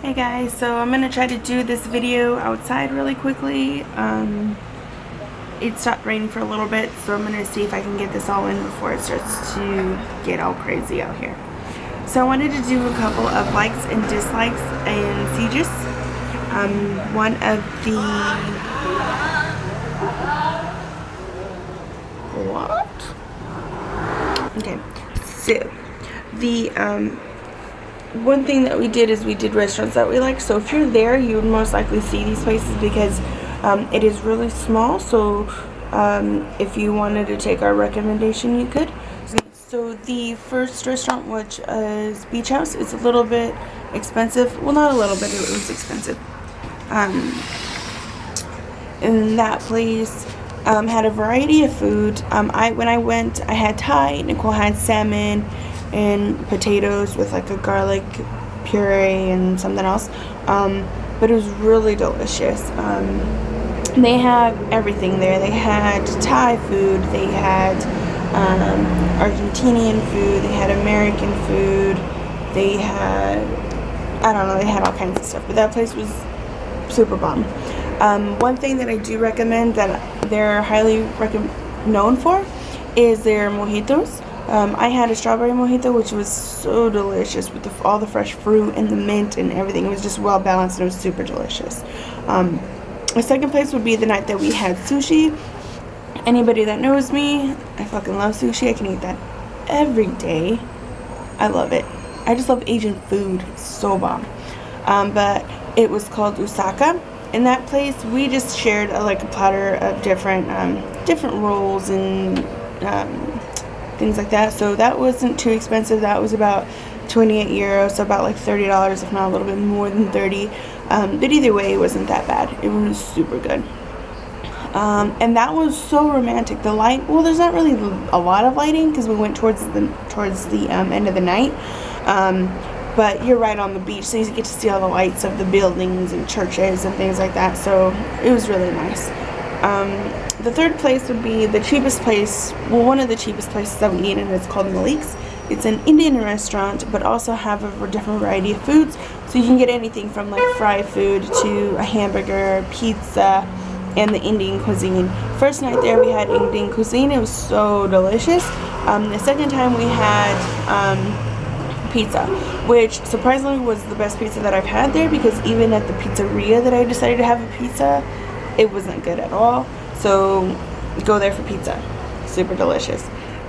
Hey guys, so I'm gonna try to do this video outside really quickly. It stopped raining for a little bit, so I'm gonna see if I can get this all in before it starts to get all crazy out here. So I wanted to do a couple of likes and dislikes in Sitges. One of the Okay, so the one thing that we did is we did restaurants that we like. So if you're there, you would most likely see these places because it is really small. So if you wanted to take our recommendation, you could. So the first restaurant, which is Beach House, is a little bit expensive. Well, not a little bit, it was expensive. And that place had a variety of food. When I went, I had Thai. Nicole had salmon and potatoes with like a garlic puree and something else, but it was really delicious. They have everything there. They had Thai food, they had Argentinian food, they had American food, they had, I don't know, they had all kinds of stuff, but that place was super bomb. One thing that I do recommend that they're highly known for is their mojitos. I had a strawberry mojito, which was so delicious with all the fresh fruit and the mint and everything. It was just well balanced and it was super delicious. The second place would be the night that we had sushi. Anybody that knows me, I fucking love sushi. I can eat that every day. I love it. I just love Asian food. It's so bomb. But it was called Osaka. In that place, we just shared like a platter of different rolls and things like that. So that wasn't too expensive. That was about 28 euros, so about like $30, if not a little bit more than 30. But either way, it wasn't that bad. It was super good. And that was so romantic. The light, well, there's not really a lot of lighting because we went towards the end of the night. But you're right on the beach, so you get to see all the lights of the buildings and churches and things like that. So it was really nice. The third place would be the cheapest place, well, one of the cheapest places that we eat, and it's called DISLIKES. It's an Indian restaurant, but also have a different variety of foods. So you can get anything from like fried food to a hamburger, pizza, and the Indian cuisine. First night there we had Indian cuisine. It was so delicious. The second time we had pizza, which surprisingly was the best pizza that I've had there, because even at the pizzeria that I decided to have a pizza, it wasn't good at all. So go there for pizza. Super delicious.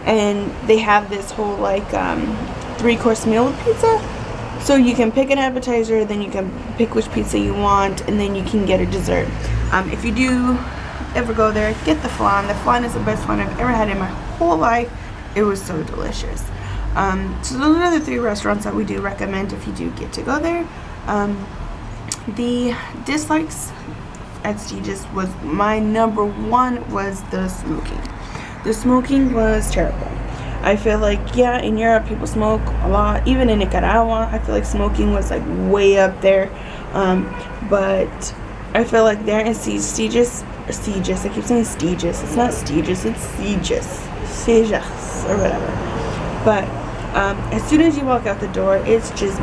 And they have this whole like 3-course meal with pizza. So you can pick an appetizer, then you can pick which pizza you want, and then you can get a dessert. If you do ever go there, get the flan. The flan is the best flan I've ever had in my whole life. It was so delicious. So those are the 3 restaurants that we do recommend if you do get to go there. The dislikes at Sitges was my number 1 was the smoking. The smoking was terrible. I feel like, yeah, in Europe people smoke a lot. Even in Nicaragua, I feel like smoking was like way up there. But I feel like there in Sitges, I keep saying Sitges. It's not Sitges, it's Sitges or whatever. But as soon as you walk out the door, it's just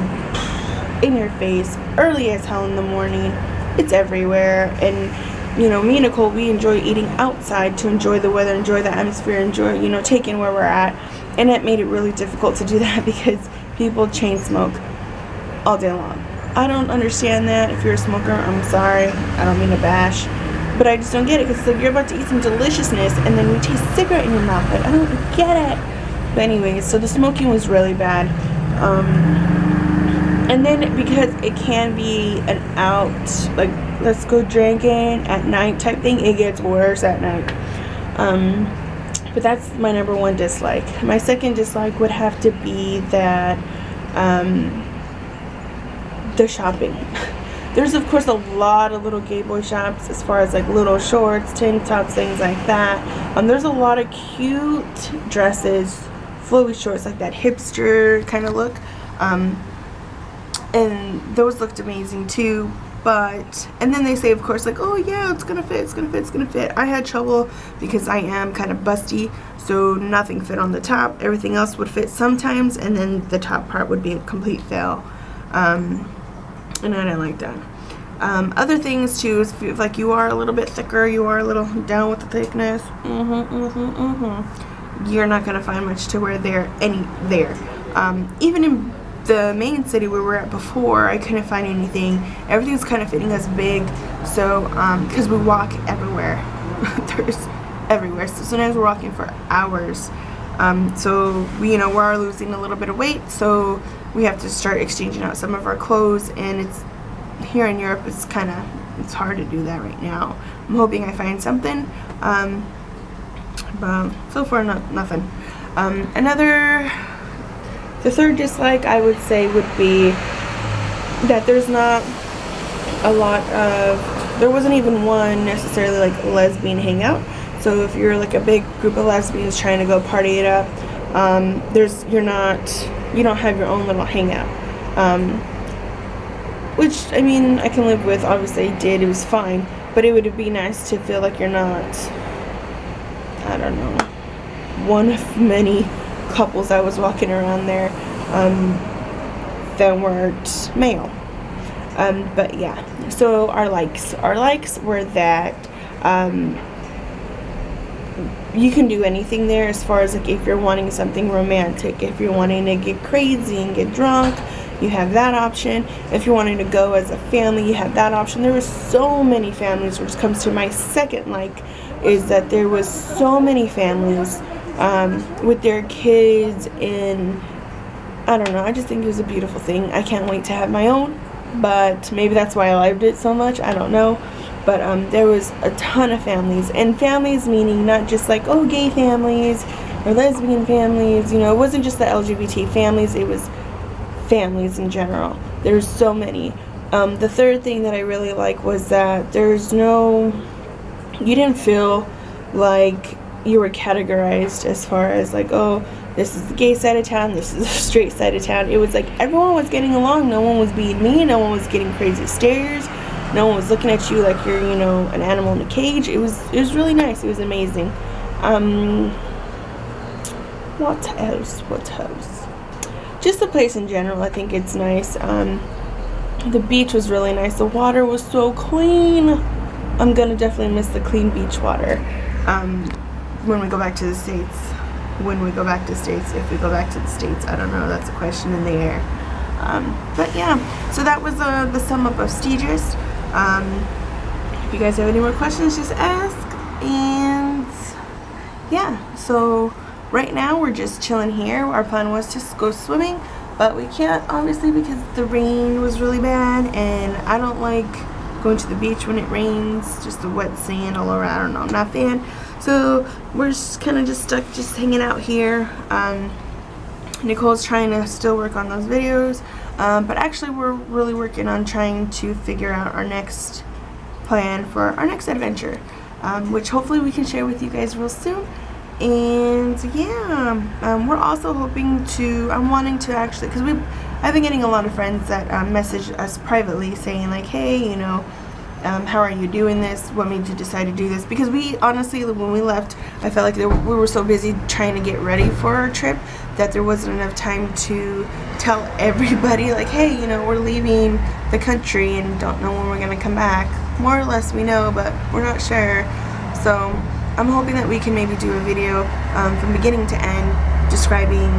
in your face, early as hell in the morning. It's everywhere. And you know, me and Nicole, we enjoy eating outside to enjoy the weather, enjoy the atmosphere, enjoy, you know, take in where we're at. And it made it really difficult to do that because people chain smoke all day long. I don't understand that. If you're a smoker, I'm sorry. I don't mean to bash, but I just don't get it, because it's like you're about to eat some deliciousness and then you taste cigarette in your mouth. Like, I don't get it. But anyways, so the smoking was really bad. And then because it can be an out, like, let's go drinking at night type thing, it gets worse at night. But that's my number 1 dislike. My second dislike would have to be that the shopping. There's of course a lot of little gay boy shops as far as like little shorts, tank tops, things like that. There's a lot of cute dresses, flowy shorts, like that hipster kind of look. And those looked amazing too. But, and then they say, of course, like, oh yeah, it's gonna fit, it's gonna fit, it's gonna fit. I had trouble because I am kind of busty, so nothing fit on the top. Everything else would fit sometimes, and then the top part would be a complete fail. and I didn't like that. Other things too is if like you are a little bit thicker, you are a little down with the thickness, you're not gonna find much to wear there. Even in the main city where we're at before, I couldn't find anything. Everything's kind of fitting us big, so because we walk everywhere. There's everywhere, so sometimes we're walking for hours. So we are losing a little bit of weight, so we have to start exchanging out some of our clothes, and it's here in Europe, it's hard to do that right now. I'm hoping I find something, but so far nothing. The third dislike I would say would be that there's not a lot of, there wasn't even one necessarily like lesbian hangout. So if you're like a big group of lesbians trying to go party it up, you don't have your own little hangout. Which, I mean, I can live with. Obviously I did, it was fine, but it would be nice to feel like you're not, I don't know, one of many couples that was walking around there that weren't male. But yeah, so our likes were that you can do anything there as far as like if you're wanting something romantic, if you're wanting to get crazy and get drunk, you have that option. If you're wanting to go as a family, you have that option. There were so many families, which comes to my second like, is that there was so many families with their kids, and I don't know, I just think it was a beautiful thing. I can't wait to have my own, but maybe that's why I loved it so much, I don't know. But there was a ton of families, and families meaning not just like, oh, gay families or lesbian families, it wasn't just the LGBT families, it was families in general. There's so many. The third thing that I really like was that you didn't feel like you were categorized as far as like, oh, this is the gay side of town, this is the straight side of town. It was like everyone was getting along. No one was being mean, no one was getting crazy stares, no one was looking at you like you're an animal in a cage. It was really nice. It was amazing. What else? Just the place in general, I think it's nice. The beach was really nice. The water was so clean. I'm gonna definitely miss the clean beach water when we go back to the States. If we go back to the States, I don't know. That's a question in the air. But yeah, so that was the sum up of Sitges. If you guys have any more questions, just ask. And yeah, so right now we're just chilling here. Our plan was to go swimming, but we can't obviously because the rain was really bad, and I don't like going to the beach when it rains, just the wet sand all around. I don't know, I'm not a fan. So we're just kind of stuck just hanging out here. Nicole's trying to still work on those videos, but actually we're really working on trying to figure out our next plan for our next adventure, which hopefully we can share with you guys real soon. And yeah, we're also hoping to, I'm wanting to actually, because I've been getting a lot of friends that message us privately saying like, hey, how are you doing this? What made you decide to do this? Because we honestly, when we left, I felt like we were so busy trying to get ready for our trip that there wasn't enough time to tell everybody like, hey, we're leaving the country and don't know when we're gonna come back. More or less we know, but we're not sure. So I'm hoping that we can maybe do a video from beginning to end describing,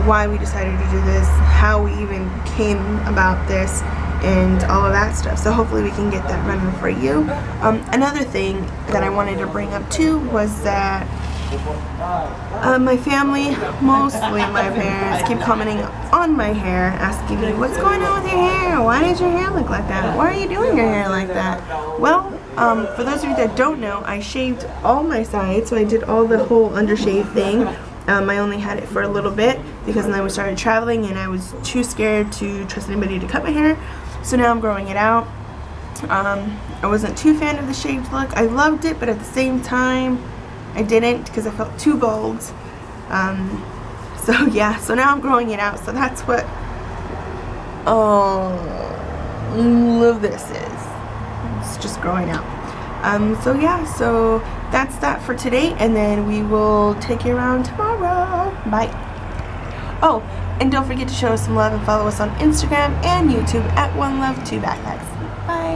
why we decided to do this, how we even came about this, and all of that stuff. So hopefully we can get that running for you. Another thing that I wanted to bring up too was that my family, mostly my parents, keep commenting on my hair, asking me, what's going on with your hair? Why does your hair look like that? Why are you doing your hair like that? Well, for those of you that don't know, I shaved all my sides, so I did all the whole undershave thing. I only had it for a little bit because then we started traveling and I was too scared to trust anybody to cut my hair. So now I'm growing it out. I wasn't too fan of the shaved look. I loved it, but at the same time, I didn't because I felt too bald. So yeah, so now I'm growing it out. So that's what all of this is. It's just growing out. So yeah, so that's that for today, and then we will take you around tomorrow. Bye. Oh, And don't forget to show us some love and follow us on Instagram and YouTube at OneLove2Backpacks. Bye.